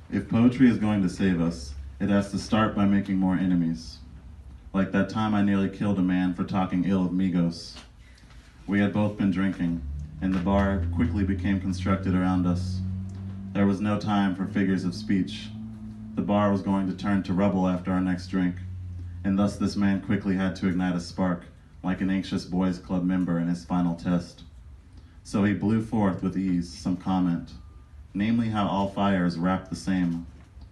If poetry is going to save us, it has to start by making more enemies. Like that time I nearly killed a man for talking ill of Migos. We had both been drinking, and the bar quickly became constructed around us. There was no time for figures of speech. The bar was going to turn to rubble after our next drink, and thus this man quickly had to ignite a spark, like an anxious boys' club member in his final test. So he blew forth with ease some comment, namely how all fires wrapped the same,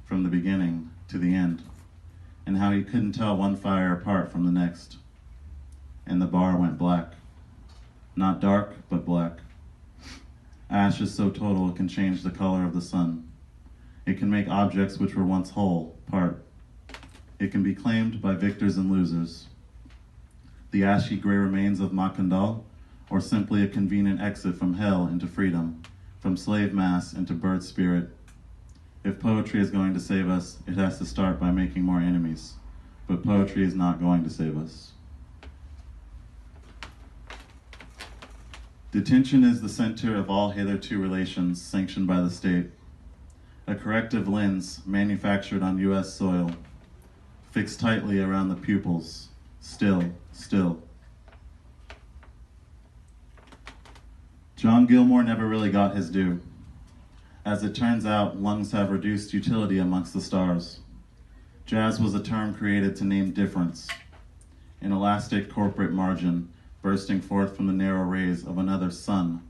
from the beginning to the end, and how he couldn't tell one fire apart from the next. And the bar went black. Not dark, but black. Ash is so total it can change the color of the sun. It can make objects which were once whole, part. It can be claimed by victors and losers. The ashy gray remains of Makandal, or simply a convenient exit from hell into freedom, from slave mass into bird spirit. If poetry is going to save us, it has to start by making more enemies. But poetry is not going to save us. Detention is the center of all hitherto relations sanctioned by the state. A corrective lens manufactured on U.S. soil, fixed tightly around the pupils, still. John Gilmore never really got his due. As it turns out, lungs have reduced utility amongst the stars. Jazz was a term created to name difference, an elastic corporate margin bursting forth from the narrow rays of another sun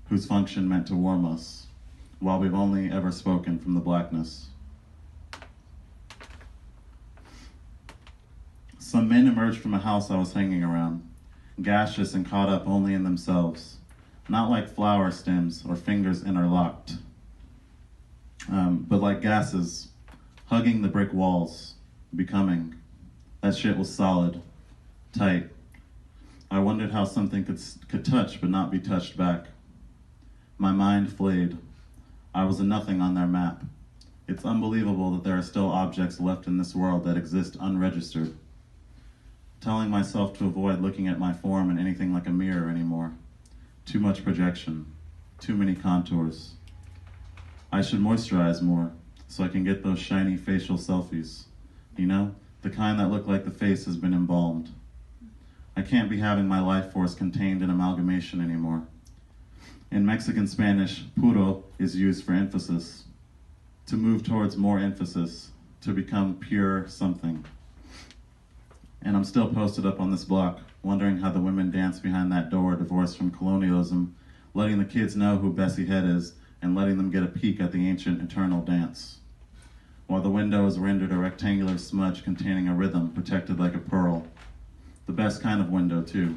whose function meant to warm us, while we've only ever spoken from the blackness. Some men emerged from a house I was hanging around, gaseous and caught up only in themselves, not like flower stems or fingers interlocked, but like gases, hugging the brick walls, becoming. That shit was solid, tight. I wondered how something could touch but not be touched back. My mind flayed. I was a nothing on their map. It's unbelievable that there are still objects left in this world that exist unregistered. Telling myself to avoid looking at my form in anything like a mirror anymore. Too much projection, too many contours. I should moisturize more so I can get those shiny facial selfies. You know, the kind that look like the face has been embalmed. I can't be having my life force contained in amalgamation anymore. In Mexican Spanish, puro is used for emphasis. To move towards more emphasis, to become pure something. And I'm still posted up on this block, wondering how the women dance behind that door divorced from colonialism, letting the kids know who Bessie Head is, and letting them get a peek at the ancient eternal dance. While the window is rendered a rectangular smudge containing a rhythm protected like a pearl. The best kind of window, too.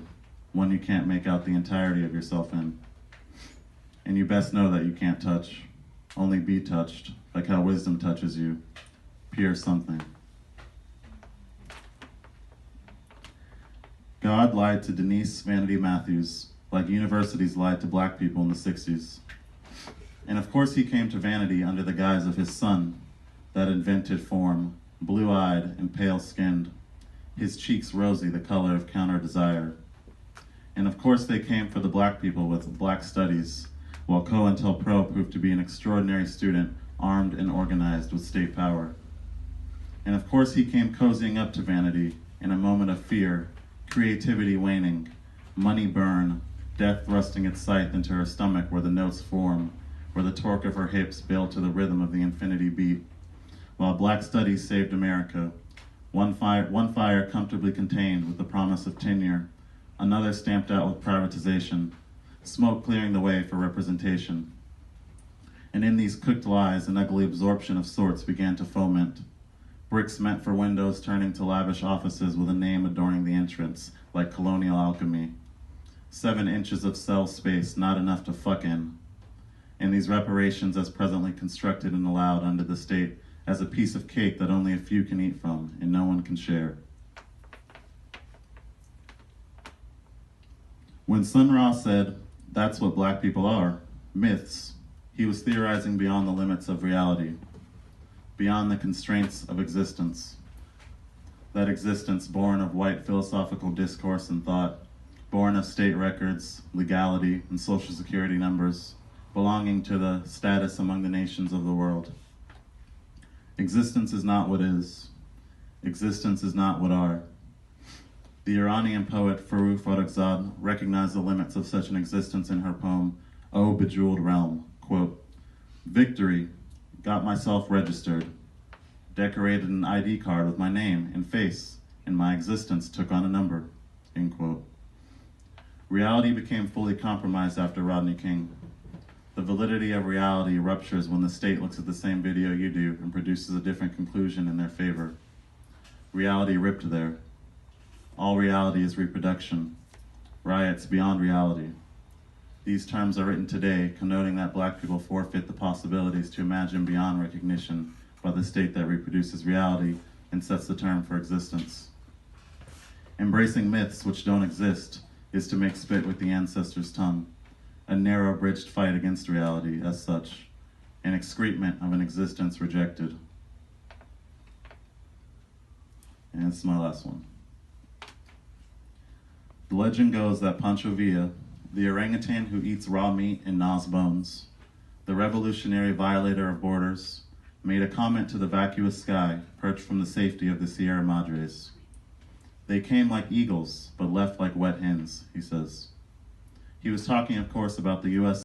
One you can't make out the entirety of yourself in. And you best know that you can't touch. Only be touched, like how wisdom touches you. Pure something. God lied to Denise Vanity Matthews, like universities lied to black people in the 60s. And of course he came to Vanity under the guise of his son, that invented form, blue-eyed and pale-skinned, his cheeks rosy, the color of counter-desire. And of course they came for the black people with black studies, while COINTELPRO proved to be an extraordinary student, armed and organized with state power. And of course he came cozying up to Vanity in a moment of fear, creativity waning, money burn, death thrusting its scythe into her stomach where the notes form, where the torque of her hips build to the rhythm of the infinity beat. While black studies saved America, one fire comfortably contained with the promise of tenure, another stamped out with privatization, smoke clearing the way for representation. And in these cooked lies, an ugly absorption of sorts began to foment. Bricks meant for windows turning to lavish offices with a name adorning the entrance, like colonial alchemy. 7 inches of cell space, not enough to fuck in. And these reparations as presently constructed and allowed under the state as a piece of cake that only a few can eat from and no one can share. When Sun Ra said, "That's what black people are, myths," he was theorizing beyond the limits of reality, beyond the constraints of existence. That existence born of white philosophical discourse and thought, born of state records, legality, and social security numbers, belonging to the status among the nations of the world. Existence is not what is. Existence is not what are. The Iranian poet Farooq Farrokhzad recognized the limits of such an existence in her poem, O Bejeweled Realm. Quote, "Victory, got myself registered, decorated an ID card with my name and face, and my existence took on a number." End quote. Reality became fully compromised after Rodney King. The validity of reality ruptures when the state looks at the same video you do and produces a different conclusion in their favor. Reality ripped there. All reality is reproduction. Riots beyond reality. These terms are written today, connoting that Black people forfeit the possibilities to imagine beyond recognition by the state that reproduces reality and sets the term for existence. Embracing myths which don't exist is to make spit with the ancestors' tongue, a narrow-bridged fight against reality as such, an excrement of an existence rejected. And this is my last one. The legend goes that Pancho Villa, the orangutan who eats raw meat and gnaws bones, the revolutionary violator of borders, made a comment to the vacuous sky perched from the safety of the Sierra Madres. "They came like eagles, but left like wet hens," he says. He was talking, of course, about the U.S.